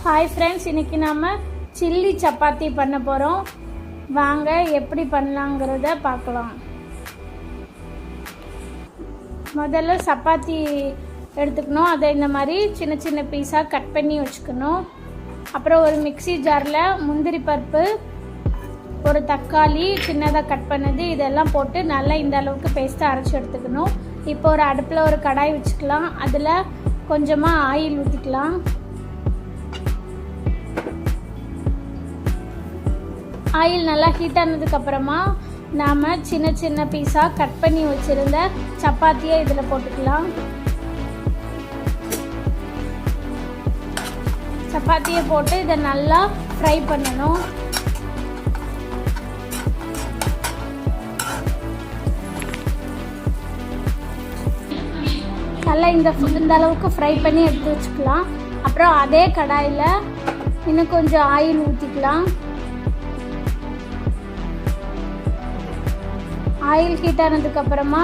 Hi friends, இன்றைக்கி நம்ம chilli chapati பண்ண போகிறோம். வாங்க எப்படி பண்ணலாங்கிறத பார்க்கலாம். முதல்ல சப்பாத்தி எடுத்துக்கணும். அதை இந்த மாதிரி சின்ன சின்ன பீஸாக கட் பண்ணி வச்சுக்கணும். அப்புறம் ஒரு மிக்ஸி ஜாரில் முந்திரி பருப்பு, ஒரு தக்காளி சின்னதாக கட் பண்ணது, இதெல்லாம் போட்டு நல்லா இந்த அளவுக்கு பேஸ்ட்டாக அரைச்சி எடுத்துக்கணும். இப்போ ஒரு அடுப்பில் ஒரு கடாய் வச்சுக்கலாம். அதில் கொஞ்சமாக ஆயில் ஊற்றிக்கலாம். ஆயில் நல்லா ஹீட் ஆனதுக்கப்புறமா நாம் சின்ன சின்ன பீஸாக கட் பண்ணி வச்சுருந்த சப்பாத்தியை இதில் போட்டுக்கலாம். சப்பாத்தியை போட்டு இதை நல்லா ஃப்ரை பண்ணணும். நல்லா இந்த அளவுக்கு ஃப்ரை பண்ணி எடுத்து வச்சுக்கலாம். அப்புறம் அதே கடாயில் இன்னும் கொஞ்சம் ஆயில் ஊற்றிக்கலாம். ஆயில் ஹீட் ஆனதுக்கப்புறமா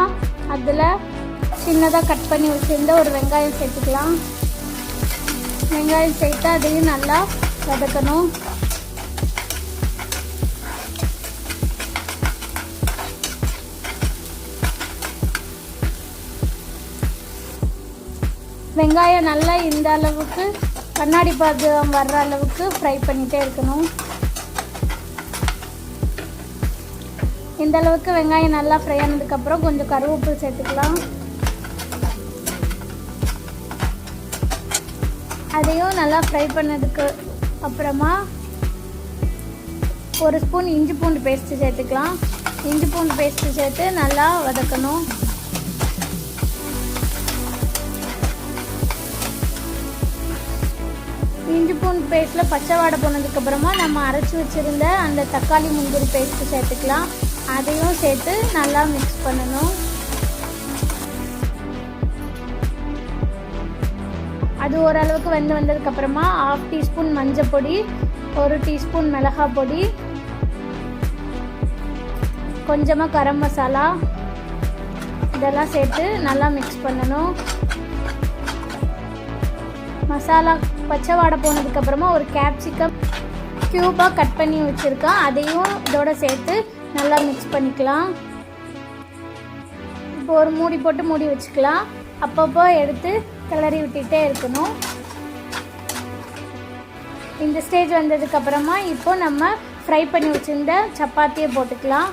அதில் சின்னதாக கட் பண்ணி வச்சுருந்த ஒரு வெங்காயம் சேர்த்துக்கலாம். வெங்காயம் சேர்த்து அதையும் நல்லா வதக்கணும். வெங்காயம் நல்லா இந்த அளவுக்கு கண்ணாடி பதம் வர்ற அளவுக்கு ஃப்ரை பண்ணிகிட்டே இருக்கணும். இந்த அளவுக்கு வெங்காயம் நல்லா ஃப்ரை ஆனதுக்கப்புறம் கொஞ்சம் கருவேப்பிலை சேர்த்துக்கலாம். அதையும் நல்லா ஃப்ரை பண்ணதுக்கு அப்புறமா ஒரு ஸ்பூன் இஞ்சி பூண்டு பேஸ்ட்டு சேர்த்துக்கலாம். இஞ்சி பூண்டு பேஸ்ட்டு சேர்த்து நல்லா வதக்கணும். இஞ்சி பூண்டு பேஸ்ட்டில் பச்சை வாடை போனதுக்கப்புறமா நம்ம அரைச்சி வச்சுருந்த அந்த தக்காளி முந்திரி பேஸ்ட்டு சேர்த்துக்கலாம். அதையும் சேர்த்து நல்லா மிக்ஸ் பண்ணணும். அது ஓரளவுக்கு வந்ததுக்கப்புறமா 1/2 டீஸ்பூன் மஞ்சள் பொடி, 1 டீஸ்பூன் மிளகாய் பொடி, கொஞ்சமாக கரம் மசாலா, இதெல்லாம் சேர்த்து நல்லா மிக்ஸ் பண்ணணும். மசாலா பச்சை வாடை போனதுக்கப்புறமா ஒரு கேப்சிகம் க்யூபாக கட் பண்ணி வச்சுருக்கேன். அதையும் இதோட சேர்த்து நல்லா மிக்ஸ் பண்ணிக்கலாம். இப்போ ஒரு மூடி போட்டு மூடி வச்சுக்கலாம். அப்பப்போ எடுத்து கிளறி விட்டுட்டே இருக்கணும். இந்த ஸ்டேஜ் வந்ததுக்கப்புறமா இப்போ நம்ம ஃப்ரை பண்ணி வச்சுருந்த சப்பாத்தியை போட்டுக்கலாம்.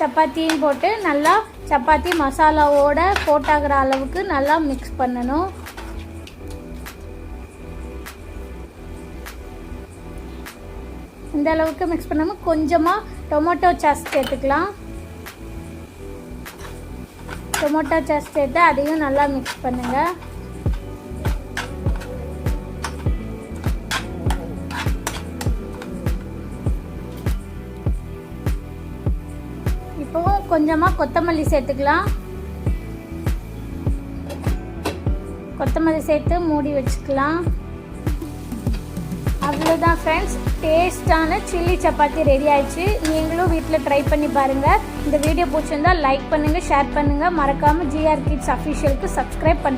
சப்பாத்தியும் போட்டு நல்லா சப்பாத்தி மசாலாவோட கோட்டாகிற அளவுக்கு நல்லா மிக்ஸ் பண்ணணும். இந்த அளவுக்கு மிக்ஸ் பண்ணாமல் கொஞ்சமாக டொமேட்டோ சாஸ் சேர்த்துக்கலாம். டொமேட்டோ சாஸ் சேர்த்து அதையும் நல்லா மிக்ஸ் பண்ணுங்கள். இப்போ கொஞ்சமாக கொத்தமல்லி சேர்த்துக்கலாம். கொத்தமல்லி சேர்த்து மூடி வச்சுக்கலாம். அவ்வளோதான் ஃப்ரெண்ட்ஸ், டேஸ்டான சில்லி சப்பாத்தி ரெடி ஆயிடுச்சு. நீங்களும் வீட்டில் ட்ரை பண்ணி பாருங்கள். இந்த வீடியோ பிடிச்சிருந்தால் லைக் பண்ணுங்கள், ஷேர் பண்ணுங்கள். மறக்காமல் GR Kids அஃபிஷியலுக்கு சப்ஸ்கிரைப் பண்ணுங்கள்.